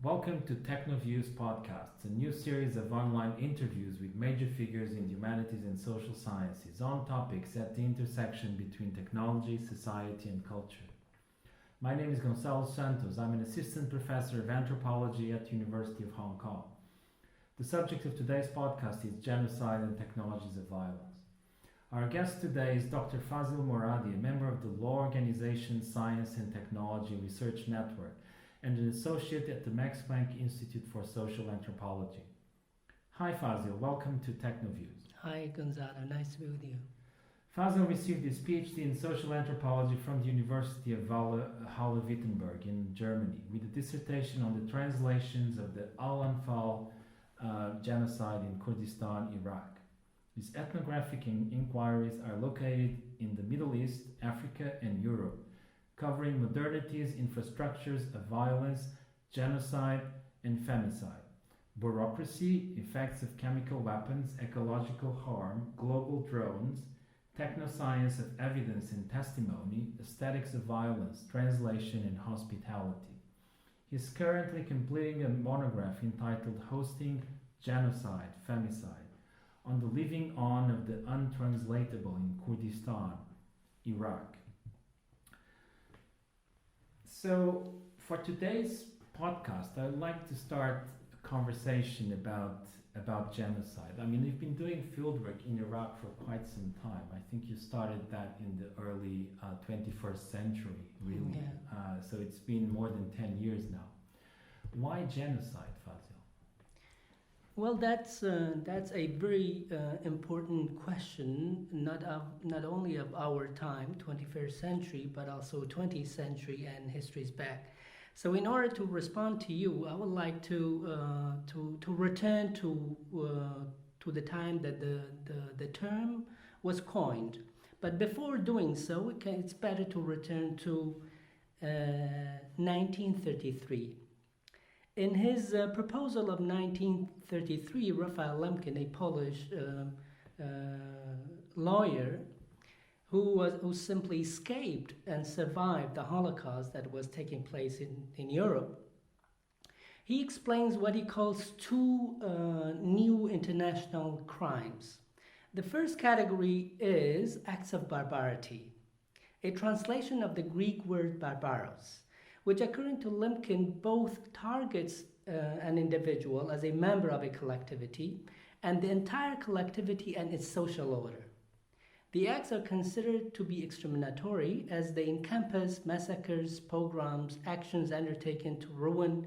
Welcome to TechnoViews Podcasts, a new series of online interviews with major figures in the humanities and social sciences on topics at the intersection between technology, society, and culture. My name is Gonçalo Santos. I'm an assistant professor of anthropology at the University of Hong Kong. The subject of today's podcast is genocide and technologies of violence. Our guest today is Dr. Fazil Moradi, a member of the law organization Science and Technology Research Network, and an associate at the Max Planck Institute for Social Anthropology. Hi Fazil, welcome to TechnoViews. Hi Gonzalo, nice to be with you. Fazil received his PhD in social anthropology from the University of Halle-Wittenberg in Germany, with a dissertation on the translations of the Al-Anfal genocide in Kurdistan, Iraq. His ethnographic inquiries are located in the Middle East, Africa, and Europe, covering modernity's infrastructures of violence, genocide, and femicide, bureaucracy, effects of chemical weapons, ecological harm, global drones, technoscience of evidence and testimony, aesthetics of violence, translation, and hospitality. He is currently completing a monograph entitled Hosting Genocide, Femicide, on the living on of the untranslatable in Kurdistan, Iraq. So, for today's podcast, I'd like to start a conversation about genocide. I mean, you've been doing fieldwork in Iraq for quite some time. I think you started that in the early 21st century, really. Yeah. So it's been more than 10 years now. Why genocide, Fazil? Well, that's a very important question, not only of our time, 21st century, but also 20th century and histories back. So, in order to respond to you, I would like to return to the time that the term was coined. But before doing so, it's better to return to 1933. In his proposal of 1933, Raphael Lemkin, a Polish lawyer who simply escaped and survived the Holocaust that was taking place in Europe, he explains what he calls two new international crimes. The first category is acts of barbarity, a translation of the Greek word barbaros, which according to Lemkin both targets an individual as a member of a collectivity and the entire collectivity and its social order. The acts are considered to be exterminatory as they encompass massacres, pogroms, actions undertaken to ruin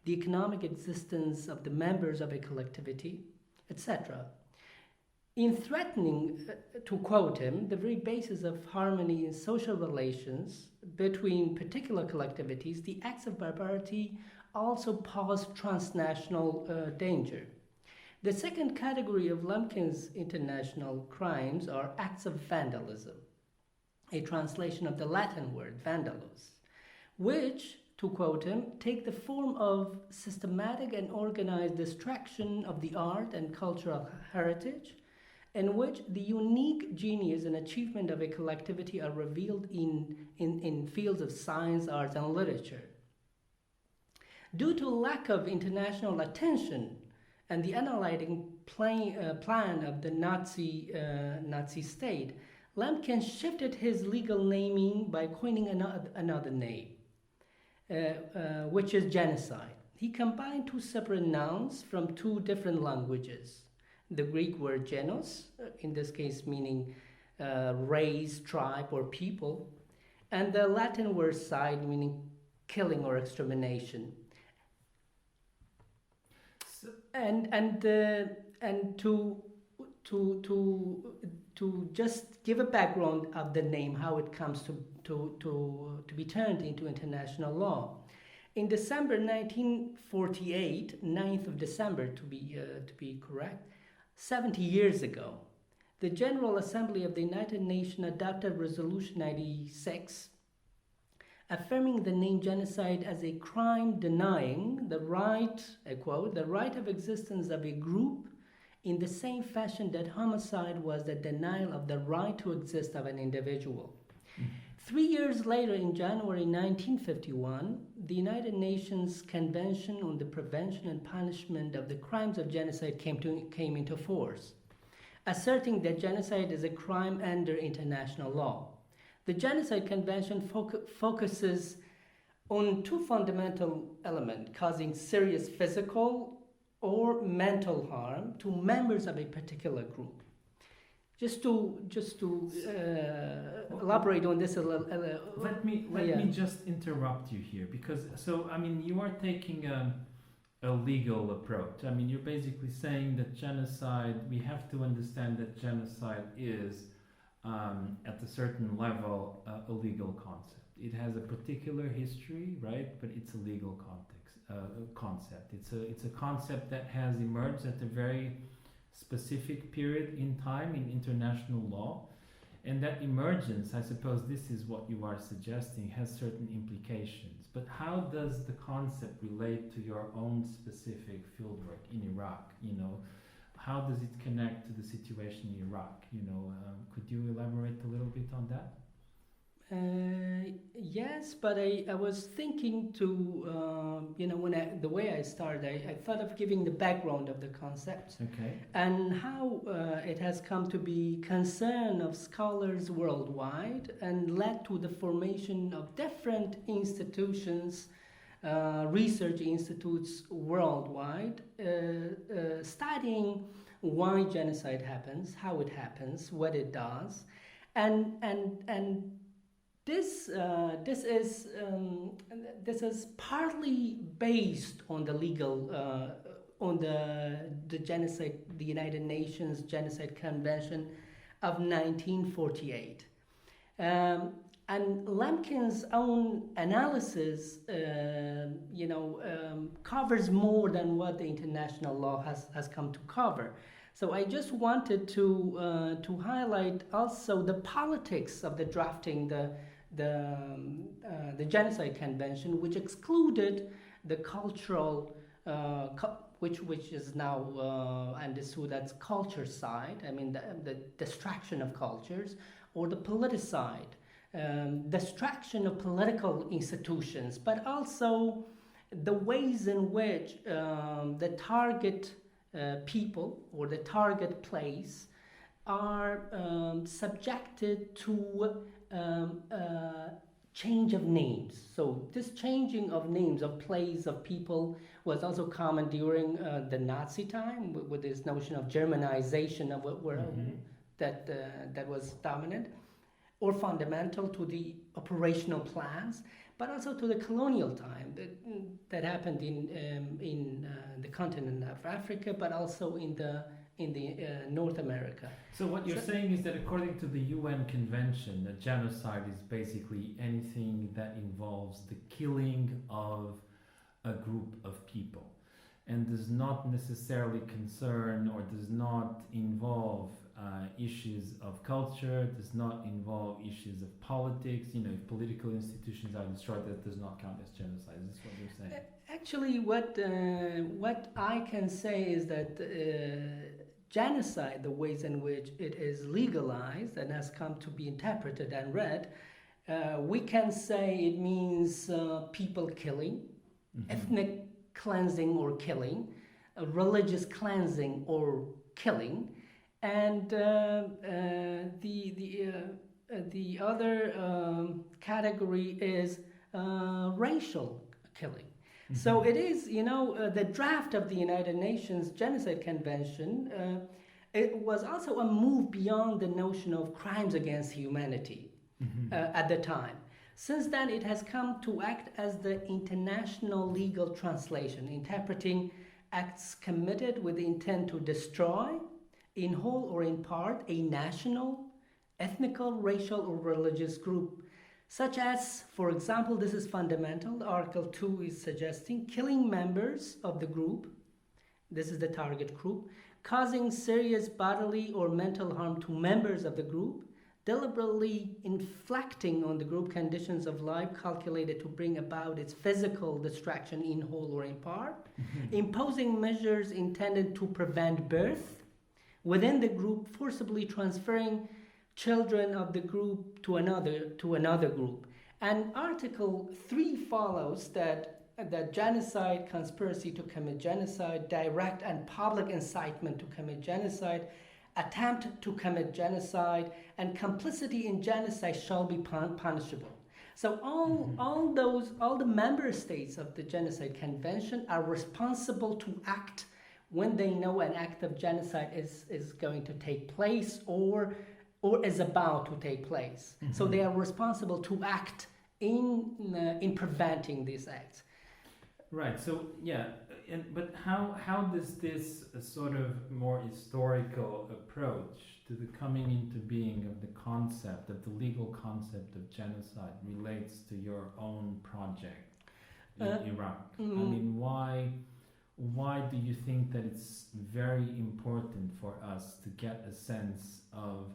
the economic existence of the members of a collectivity, etc. In threatening, to quote him, the very basis of harmony in social relations between particular collectivities, the acts of barbarity also pose transnational danger. The second category of Lemkin's international crimes are acts of vandalism, a translation of the Latin word vandalus, which, to quote him, take the form of systematic and organized destruction of the art and cultural heritage, in which the unique genius and achievement of a collectivity are revealed in fields of science, arts, and literature. Due to lack of international attention and the annihilating plan of the Nazi state, Lemkin shifted his legal naming by coining another name, which is genocide. He combined two separate nouns from two different languages. The Greek word genos, in this case meaning race, tribe, or people, and the Latin word cide, meaning killing or extermination. So, And to just give a background of the name, how it comes to be turned into international law. In December 1948, 9th of December to be correct, 70 years ago, the General Assembly of the United Nations adopted Resolution 96, affirming the name genocide as a crime denying the right, I quote, the right of existence of a group in the same fashion that homicide was the denial of the right to exist of an individual. 3 years later, in January 1951, the United Nations Convention on the Prevention and Punishment of the Crimes of Genocide came into force, asserting that genocide is a crime under international law. The Genocide Convention focuses on two fundamental elements: causing serious physical or mental harm to members of a particular group. Just to elaborate on this a little. Let me just interrupt you here, because you are taking a legal approach. I mean, you're basically saying that genocide, we have to understand that genocide is at a certain level a legal concept. It has a particular history, right? But it's a legal concept. It's a concept that has emerged at a very specific period in time in international law, and that emergence, I suppose this is what you are suggesting, has certain implications. But how does the concept relate to your own specific fieldwork in Iraq? How does it connect to the situation in Iraq? Could you elaborate a little bit on that? Yes, but I was thinking to, the way I started, I thought of giving the background of the concept. Okay. And how it has come to be concern of scholars worldwide and led to the formation of different institutions, research institutes worldwide, studying why genocide happens, how it happens, what it does, and this is partly based on the legal on the genocide, the United Nations Genocide Convention of 1948, and Lemkin's own analysis, covers more than what the international law has come to cover. So I just wanted to highlight also the politics of the drafting the Genocide Convention, which excluded the cultural, which is now understood as culture side. I mean, the destruction of cultures, or the politicide, destruction of political institutions, but also the ways in which the target people or the target place are subjected to change of names. So this changing of names of place of people was also common during the Nazi time, with this notion of Germanization of that was dominant, or fundamental to the operational plans, but also to the colonial time that happened in the continent of Africa, but also in the North America. So what you're saying is that according to the UN Convention, a genocide is basically anything that involves the killing of a group of people, and does not necessarily concern or does not involve issues of culture, does not involve issues of politics. If political institutions are destroyed, that does not count as genocide. Is this what you're saying? Actually, what I can say is that genocide, the ways in which it is legalized and has come to be interpreted and read, we can say it means people killing, ethnic cleansing or killing, religious cleansing or killing, and the other category is racial killing. So it is, the draft of the United Nations Genocide Convention, it was also a move beyond the notion of crimes against humanity at the time. Since then, it has come to act as the international legal translation, interpreting acts committed with the intent to destroy, in whole or in part, a national, ethnical, racial, or religious group, such as, for example, this is fundamental, Article 2 is suggesting killing members of the group, this is the target group, causing serious bodily or mental harm to members of the group, deliberately inflicting on the group conditions of life calculated to bring about its physical destruction in whole or in part, imposing measures intended to prevent birth within the group, forcibly transferring children of the group to another group. And Article 3 follows that genocide, conspiracy to commit genocide, direct and public incitement to commit genocide, attempt to commit genocide, and complicity in genocide shall be punishable. So all the member states of the Genocide Convention are responsible to act when they know an act of genocide is going to take place or is about to take place. Mm-hmm. So they are responsible to act in preventing these acts. Right. So yeah, but how does this sort of more historical approach to the coming into being of the concept, of the legal concept of genocide, relates to your own project in Iraq? I mean, why do you think that it's very important for us to get a sense of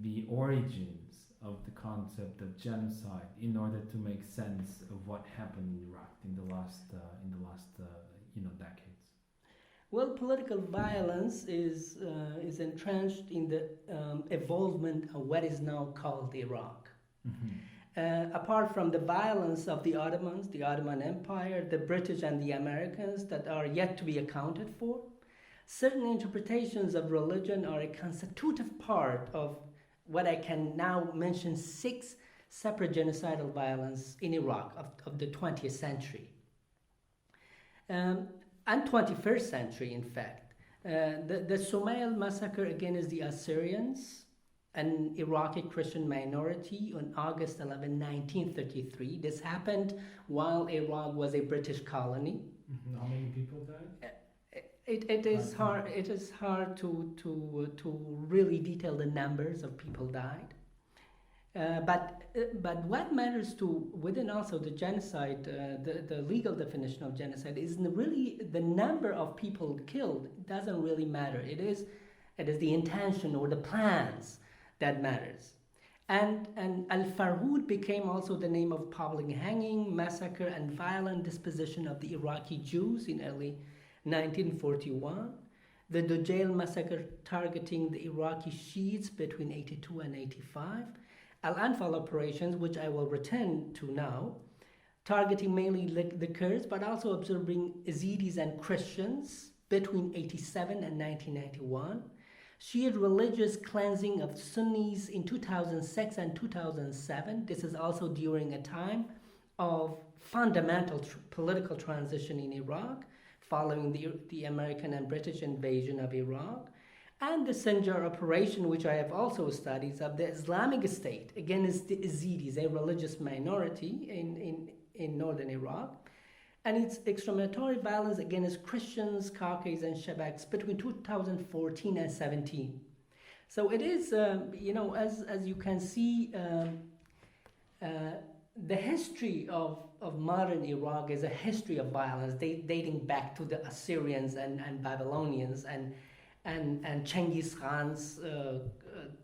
the origins of the concept of genocide in order to make sense of what happened in Iraq in the last decades? Well, political violence is entrenched in the evolvement of what is now called Iraq. Mm-hmm. Apart from the violence of the Ottomans, the Ottoman Empire, the British and the Americans that are yet to be accounted for, certain interpretations of religion are a constitutive part of what I can now mention 6 separate genocidal violence in Iraq of the 20th century. And 21st century, in fact. The Somail massacre against the Assyrians, an Iraqi Christian minority, on August 11, 1933. This happened while Iraq was a British colony. How many people died? It is hard to really detail the numbers of people died. But what matters within also the genocide, the legal definition of genocide is really the number of people killed. It doesn't really matter. It is the intention or the plans that matters. And Al-Farhud became also the name of public hanging, massacre, and violent disposition of the Iraqi Jews in early 1941. The Dujail massacre targeting the Iraqi Shiites between 82 and 85. Al-Anfal operations, which I will return to now, targeting mainly the Kurds, but also observing Yazidis and Christians between 87 and 1991. Shiite religious cleansing of Sunnis in 2006 and 2007. This is also during a time of fundamental political transition in Iraq, following the American and British invasion of Iraq. And the Sinjar operation, which I have also studied, of the Islamic State against the Yazidis, a religious minority in northern Iraq, and its exterminatory violence against Christians, Caucasians, and Shabaks between 2014 and 17. So it is, as you can see, the history of modern Iraq is a history of violence dating back to the Assyrians and Babylonians and Genghis Khan's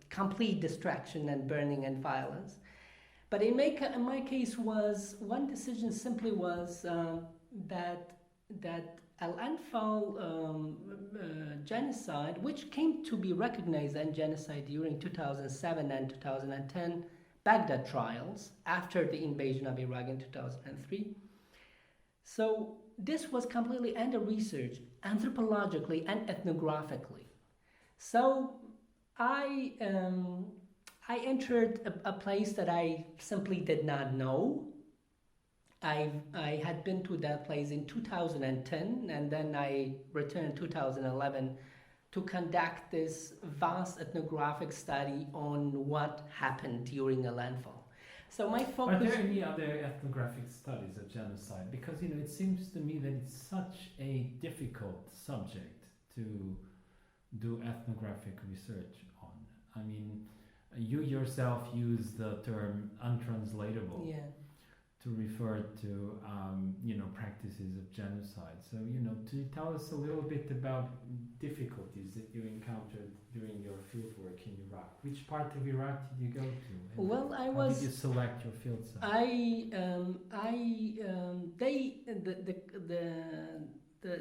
complete destruction and burning and violence. But in my case, one decision simply was that Al-Anfal genocide, which came to be recognized as genocide during 2007 and 2010 Baghdad trials after the invasion of Iraq in 2003. So this was completely under-researched anthropologically and ethnographically. So I entered a place that I simply did not know. I had been to that place in 2010, and then I returned in 2011 to conduct this vast ethnographic study on what happened during Al-Anfal. So my focus... Are there any other ethnographic studies of genocide? Because it seems to me that it's such a difficult subject to do ethnographic research on. I mean, you yourself use the term untranslatable to refer to practices of genocide. So to tell us a little bit about difficulties that you encountered during your fieldwork in Iraq. Which part of Iraq did you go to? And how did you select your field site?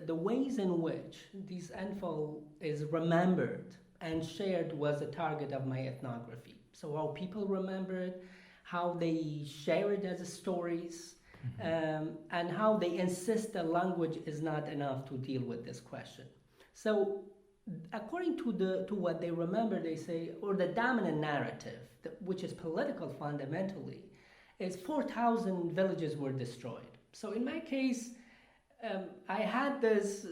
The ways in which this Anfal is remembered and shared was the target of my ethnography. So how people remember it, how they share it as stories, and how they insist that language is not enough to deal with this question. So according to what they remember, they say, or the dominant narrative, which is political fundamentally, is 4,000 villages were destroyed. So in my case, I had this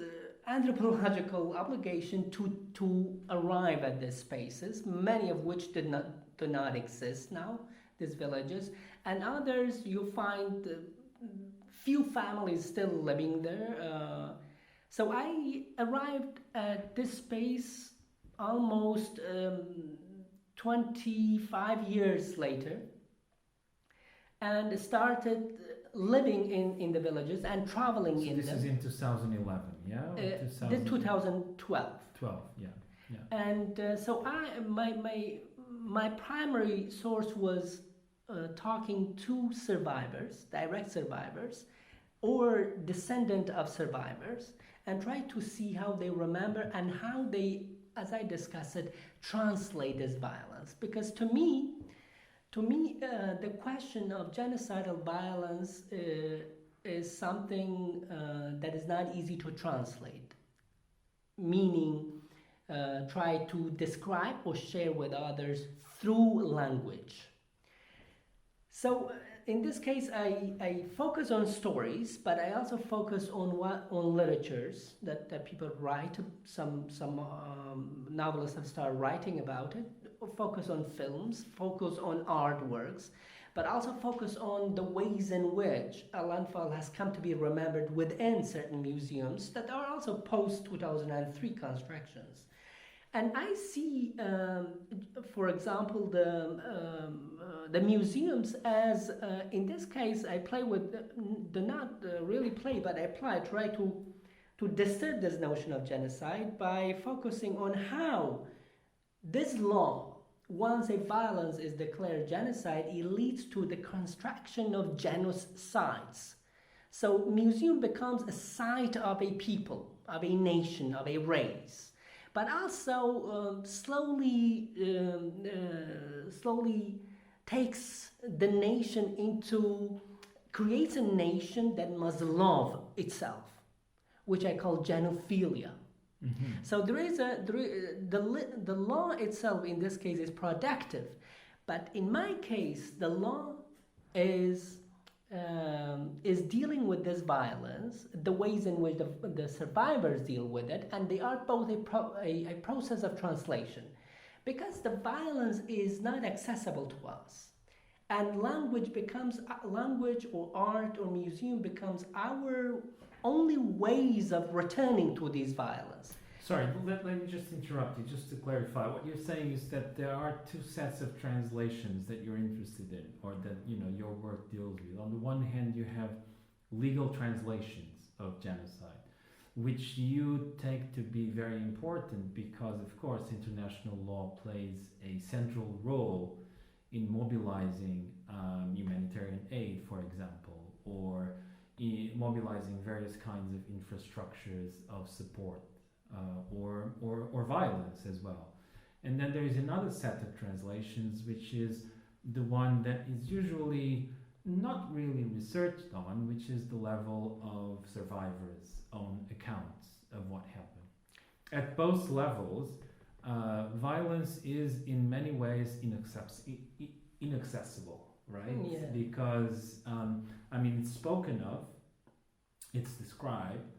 anthropological obligation to arrive at these spaces, many of which do not exist now, these villages, and others you find few families still living there. So I arrived at this space almost 25 years later, and started living in the villages and traveling in them. This is in 2011, yeah? The 2012. 12, yeah. And so my primary source was talking to survivors, direct survivors, or descendant of survivors, and try to see how they remember and how they, as I discussed it, translate this violence. Because to me, the question of genocidal violence is something that is not easy to translate, meaning try to describe or share with others through language. So in this case, I focus on stories, but I also focus on literatures that people write. Some novelists have started writing about it. Focus on films, focus on artworks, but also focus on the ways in which Al-Anfal has come to be remembered within certain museums that are also post-2003 constructions. And I see, for example, the museums as, in this case, I play with, do not really play, but I try to disturb this notion of genocide by focusing on how this law, once a violence is declared genocide, it leads to the construction of genocides. So museum becomes a site of a people, of a nation, of a race, but also slowly takes the nation into, creates a nation that must love itself, which I call genophilia. Mm-hmm. So the law itself in this case is productive, but in my case the law is dealing with this violence, the ways in which the survivors deal with it, and they are both a process of translation, because the violence is not accessible to us, and language or art or museum becomes our only ways of returning to these violence. Sorry, let me just interrupt you, just to clarify. What you're saying is that there are two sets of translations that you're interested in, or that your work deals with. On the one hand, you have legal translations of genocide, which you take to be very important because, of course, international law plays a central role in mobilizing humanitarian aid, for example, or mobilizing various kinds of infrastructures of support, or violence as well. And then there is another set of translations, which is the one that is usually not really researched on, which is the level of survivors' own accounts of what happened. At both levels, violence is in many ways inaccessible, right? Yeah. Because it's spoken of, it's described,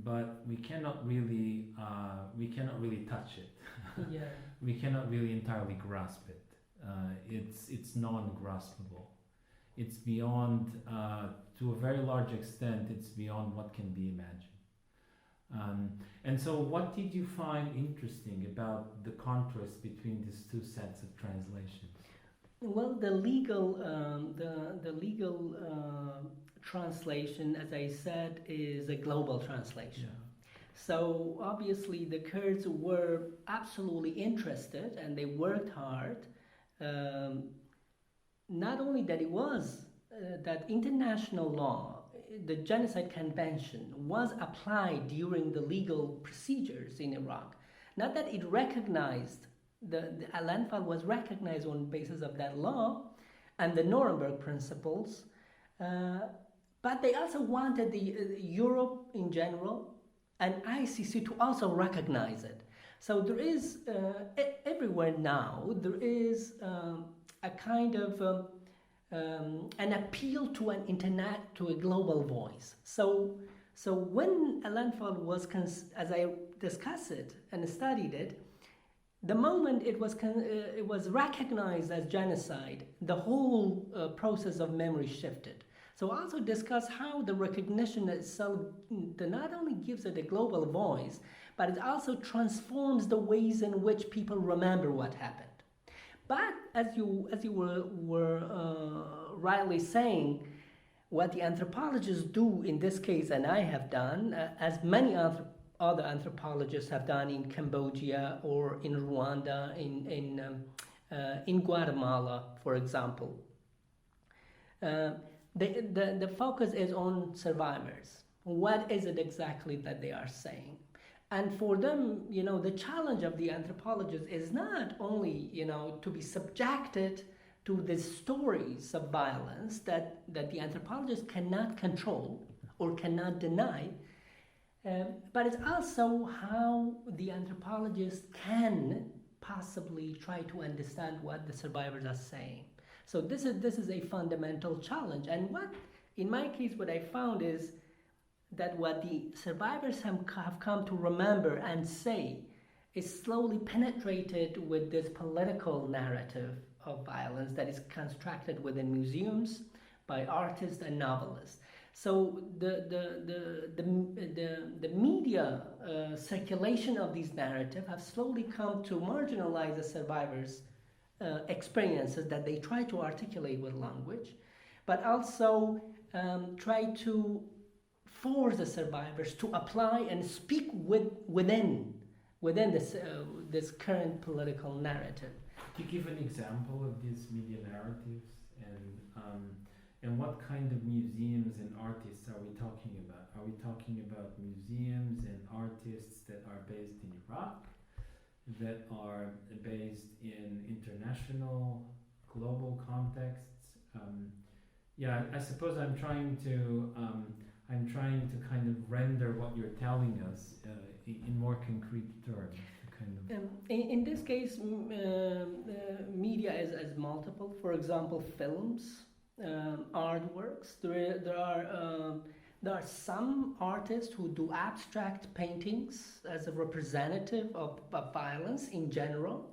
but we cannot really touch it. Yeah. We cannot really entirely grasp it. It's non-graspable. It's beyond, to a very large extent, it's beyond what can be imagined. And so what did you find interesting about the contrast between these two sets of translations? Well, the legal translation, as I said, is a global translation. Yeah. So obviously the Kurds were absolutely interested and they worked hard. Not only that, it was that international law, the Genocide Convention, was applied during the legal procedures in Iraq. Not that it recognized, the landfall was recognized on the basis of that law and the Nuremberg principles, but they also wanted the Europe in general and ICC to also recognize it. So there is, everywhere now, there is a kind of an appeal to an internet, to a global voice. So when a landfall was, as I discussed it and studied it, the moment it was recognized as genocide, the whole process of memory shifted. So also discuss how the recognition itself not only gives it a global voice, but it also transforms the ways in which people remember what happened. But as you were rightly saying, what the anthropologists do in this case, and I have done, as many other anthropologists have done in Cambodia or in Rwanda, in Guatemala, for example. The focus is on survivors. What is it exactly that they are saying? And for them, the challenge of the anthropologist is not only, to be subjected to the stories of violence that the anthropologist cannot control or cannot deny, but it's also how the anthropologist can possibly try to understand what the survivors are saying. So this is a fundamental challenge. And in my case, what I found is that what the survivors have come to remember and say is slowly penetrated with this political narrative of violence that is constructed within museums by artists and novelists. So the media circulation of these narratives have slowly come to marginalize the survivors' experiences that they try to articulate with language, but also try to force the survivors to apply and speak within this current political narrative. Could you give an example of these media narratives, and what kind of museums and artists are we talking about? Are we talking about museums and artists that are based in Iraq, that are based in international, global contexts? I suppose I'm trying to kind of render what you're telling us in more concrete terms. In this case, media is multiple. For example, films, artworks. There are some artists who do abstract paintings as a representative of violence in general.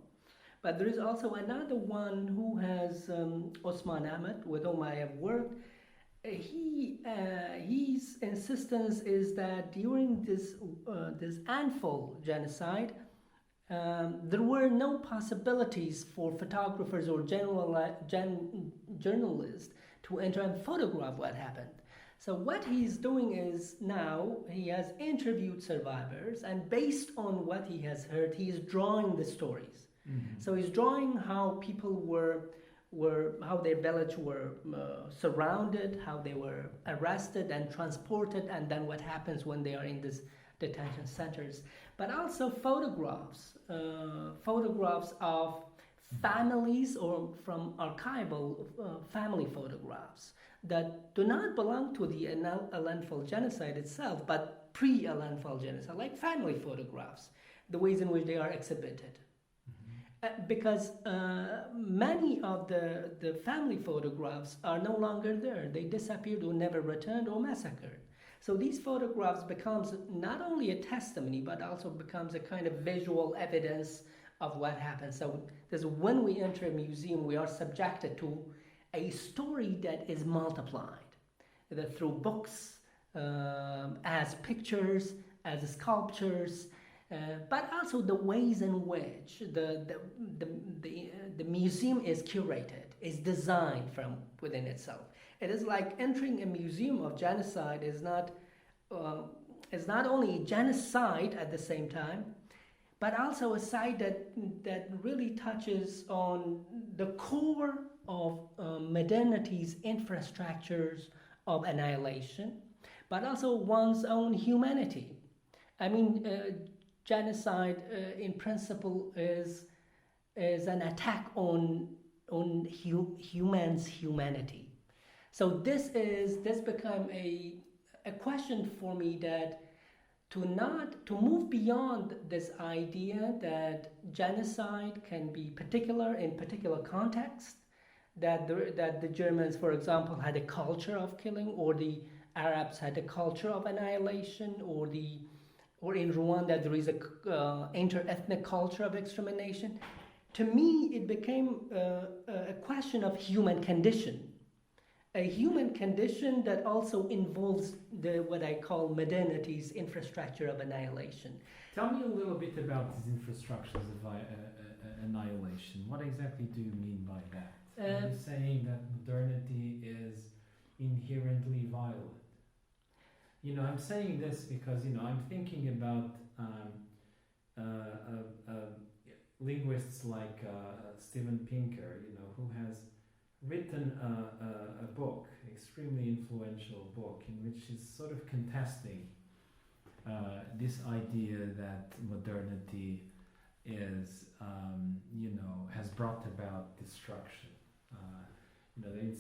But there is also another one who has Osman Ahmed, with whom I have worked. His insistence is that during this Anfal genocide, there were no possibilities for photographers or journalists to enter and photograph what happened. So what he's doing is now he has interviewed survivors, and based on what he has heard, he is drawing the stories. Mm-hmm. So he's drawing how people how their village were surrounded, how they were arrested and transported, and then what happens when they are in these detention centers. But also photographs of families or from archival family photographs that do not belong to the Al-Anfal genocide itself, but pre-Al-Anfal genocide, like family photographs, the ways in which they are exhibited. Because many of the family photographs are no longer there. They disappeared or never returned or massacred. So these photographs becomes not only a testimony, but also becomes a kind of visual evidence of what happened. So when we enter a museum, we are subjected to a story that is multiplied, either through books, as pictures, as sculptures, but also the ways in which the museum is curated, is designed from within itself. It is like entering a museum of genocide is not only genocide at the same time, but also a site that really touches on the core of modernity's infrastructures of annihilation, but also one's own humanity. I mean, genocide in principle is an attack on humans' humanity. So this became a question for me, that to move beyond this idea that genocide can be particular in particular context, that the Germans, for example, had a culture of killing, or the Arabs had a culture of annihilation, or in Rwanda there is a inter-ethnic culture of extermination. To me, it became a question of human condition. A human condition that also involves what I call modernity's infrastructure of annihilation. Tell me a little bit about these infrastructures of annihilation. What exactly do you mean by that? Are you saying that modernity is inherently violent? I'm saying this because, I'm thinking about linguists like Steven Pinker, who has written a book, extremely influential book, in which he's sort of contesting this idea that modernity is, has brought about destruction. In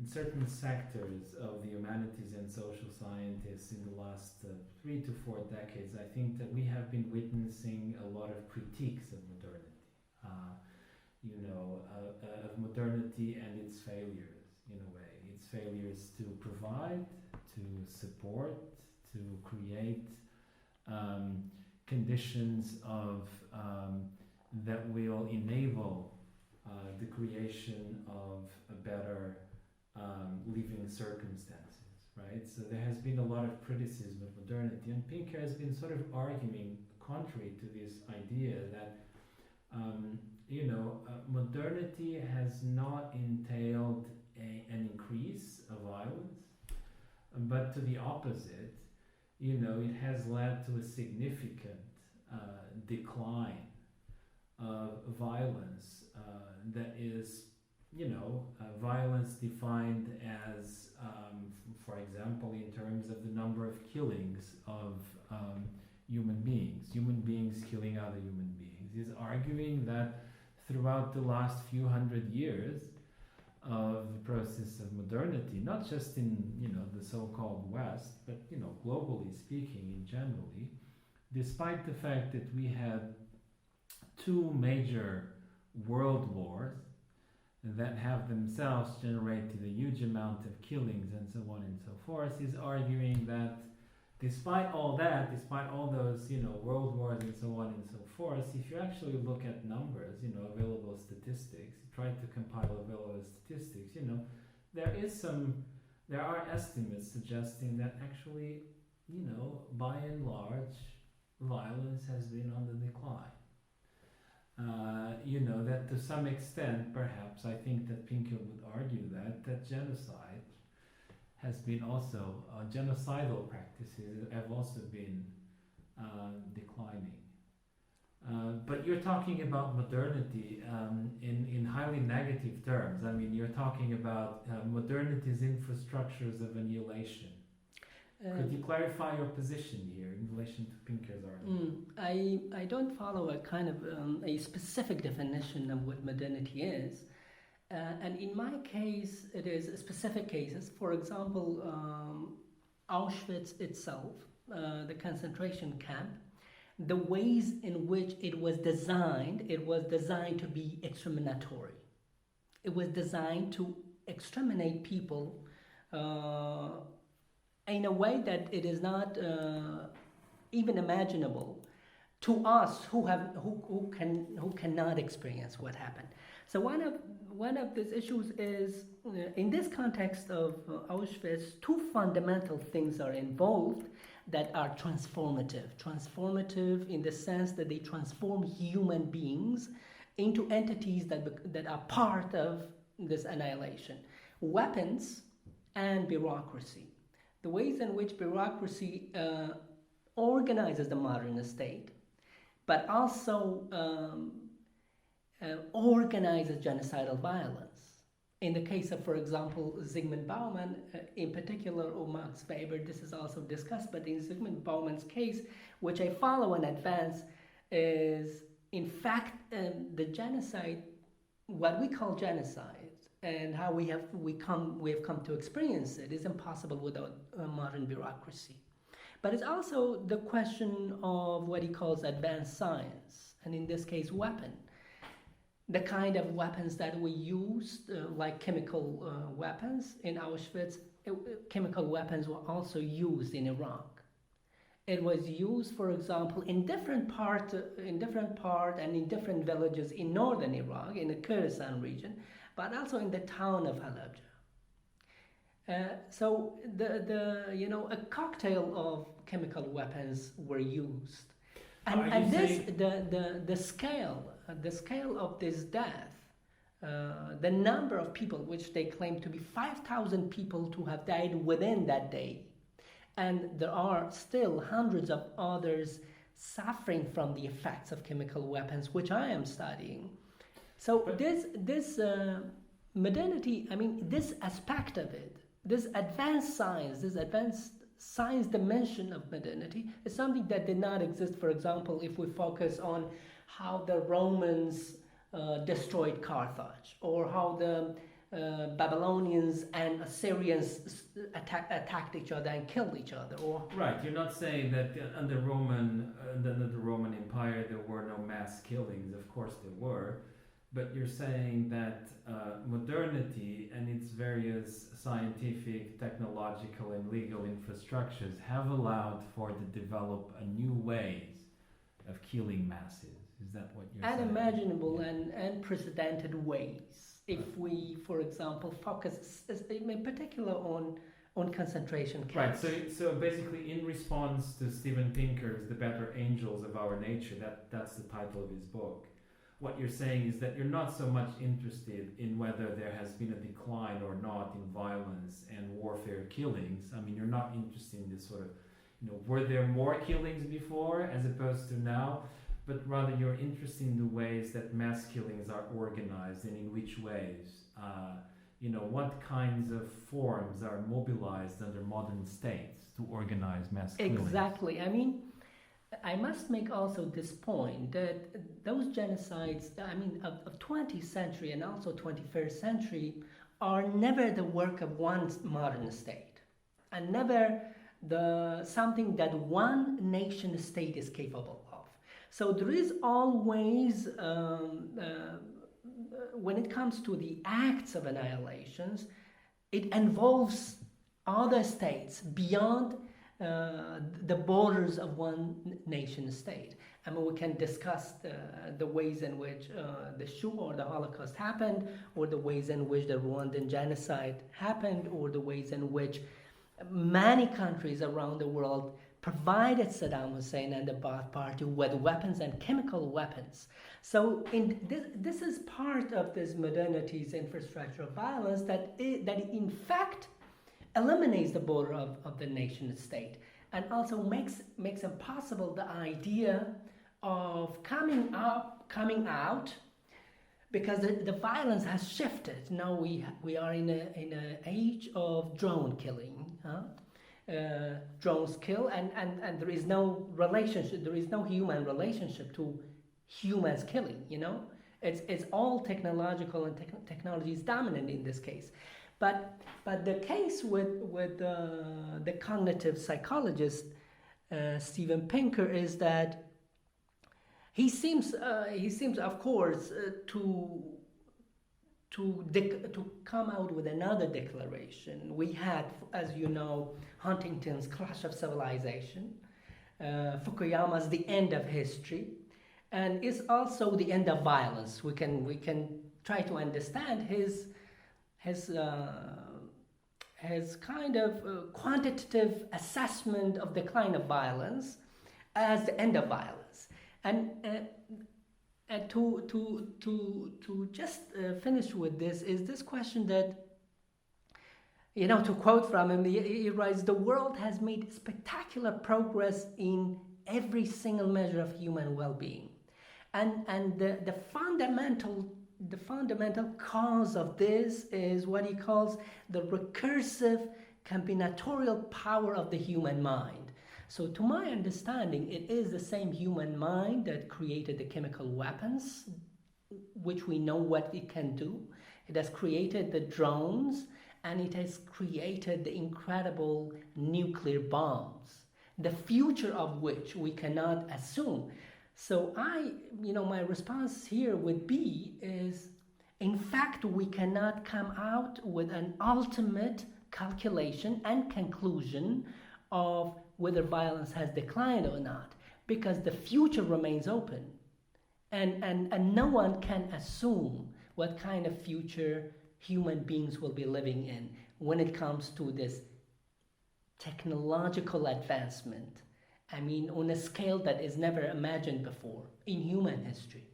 certain sectors of the humanities and social scientists in the last 3 to 4 decades, I think that we have been witnessing a lot of critiques of modernity. Of modernity and its failures, in a way. Its failures to provide, to support, to create conditions that will enable the creation of a better living circumstances, right? So there has been a lot of criticism of modernity, and Pinker has been sort of arguing contrary to this idea that modernity has not entailed an increase of violence, but to the opposite, it has led to a significant decline of violence that is, violence defined as, for example, in terms of the number of killings of human beings killing other human beings. He's arguing that throughout the last few hundred years of the process of modernity, not just in the so-called West, but globally speaking, in generally, despite the fact that we had 2 major world wars that have themselves generated a huge amount of killings and so on and so forth, he's arguing that despite all those world wars and so on and so forth, if you actually look at numbers, available statistics, try to compile available statistics, there are estimates suggesting that actually, by and large, violence has been on the decline. That to some extent, perhaps, I think that Pinker would argue that genocide has been also, genocidal practices have also been declining. But you're talking about modernity in highly negative terms. I mean, you're talking about modernity's infrastructures of annihilation. Could you clarify your position here in relation to Pinker's argument? I don't follow a kind of a specific definition of what modernity is. And in my case, it is specific cases. For example, Auschwitz itself, the concentration camp, the ways in which it was designed to be exterminatory. It was designed to exterminate people in a way that it is not even imaginable to us who cannot experience what happened. So one of these issues is, in this context of Auschwitz, 2 fundamental things are involved that are transformative. Transformative in the sense that they transform human beings into entities that are part of this annihilation. Weapons and bureaucracy. The ways in which bureaucracy organizes the modern state, but also organizes genocidal violence. In the case of, for example, Zygmunt Bauman, in particular, or Max Weber, this is also discussed, but in Zygmunt Bauman's case, which I follow in advance, is in fact the genocide, what we call genocide, and how we have come to experience it, is impossible without modern bureaucracy. But it's also the question of what he calls advanced science, and in this case, weapon. The kind of weapons that we used, like chemical weapons in Auschwitz, chemical weapons were also used in Iraq. It was used, for example, in different part and in different villages in northern Iraq, in the Kurdistan region, but also in the town of Halabja. So a cocktail of chemical weapons were used, and the scale of this death, the number of people, which they claim to be 5,000 people to have died within that day, and there are still hundreds of others suffering from the effects of chemical weapons, which I am studying. So this modernity, I mean, this aspect of it, this advanced science dimension of modernity is something that did not exist, for example, if we focus on how the Romans destroyed Carthage, or how the Babylonians and Assyrians attacked each other and killed each other. Or right, you're not saying that under the Roman Empire there were no mass killings. Of course there were, but you're saying that modernity and its various scientific, technological, and legal infrastructures have allowed for the develop a new ways of killing masses. Is that what you're saying? Unimaginable and unprecedented ways. If we, for example, focus in particular on concentration camps. Right. So basically, in response to Steven Pinker's "The Better Angels of Our Nature," that's the title of his book. What you're saying is that you're not so much interested in whether there has been a decline or not in violence and warfare killings. I mean, you're not interested in this sort of, were there more killings before as opposed to now? But rather you're interested in the ways that mass killings are organized and in which ways, what kinds of forms are mobilized under modern states to organize mass killings. Exactly. I mean, I must make also this point that those genocides, of 20th century and also 21st century are never the work of one modern state, and never something that one nation state is capable of. So there is always, when it comes to the acts of annihilations, it involves other states beyond the borders of one nation state. I mean, we can discuss the ways in which the Shoah or the Holocaust happened, or the ways in which the Rwandan genocide happened, or the ways in which many countries around the world provided Saddam Hussein and the Ba'ath Party with weapons and chemical weapons. So this is part of this modernity's infrastructure of violence that in fact eliminates the border of the nation state, and also makes impossible the idea of coming out, because the violence has shifted. Now we are in an age of drone killing. Drones kill, and there is no relationship. There is no human relationship to humans killing. It's all technological, and technology is dominant in this case. But the case with the cognitive psychologist Steven Pinker is that he seems of course to come out with another declaration. We had, as you know, Huntington's Clash of Civilization, Fukuyama's The End of History, and it's also the end of violence. We can try to understand his kind of quantitative assessment of decline of violence as the end of violence. And to just finish with this is this question that, to quote from him, he writes, "The world has made spectacular progress in every single measure of human well-being. And the fundamental the fundamental cause of this is what he calls the recursive combinatorial power of the human mind. So to my understanding, it is the same human mind that created the chemical weapons, which we know what it can do. It has created the drones, and it has created the incredible nuclear bombs, the future of which we cannot assume. So my response here would be is, in fact, we cannot come out with an ultimate calculation and conclusion of whether violence has declined or not, because the future remains open. And no one can assume what kind of future human beings will be living in when it comes to this technological advancement. I mean, on a scale that is never imagined before in human history.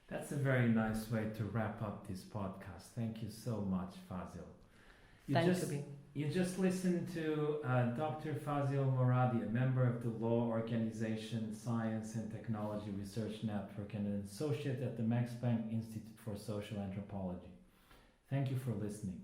That's a very nice way to wrap up this podcast. Thank you so much, Fazil. You just listened to Dr. Fazil Moradi, a member of the law organization Science and Technology Research Network and an associate at the Max Planck Institute for Social Anthropology. Thank you for listening.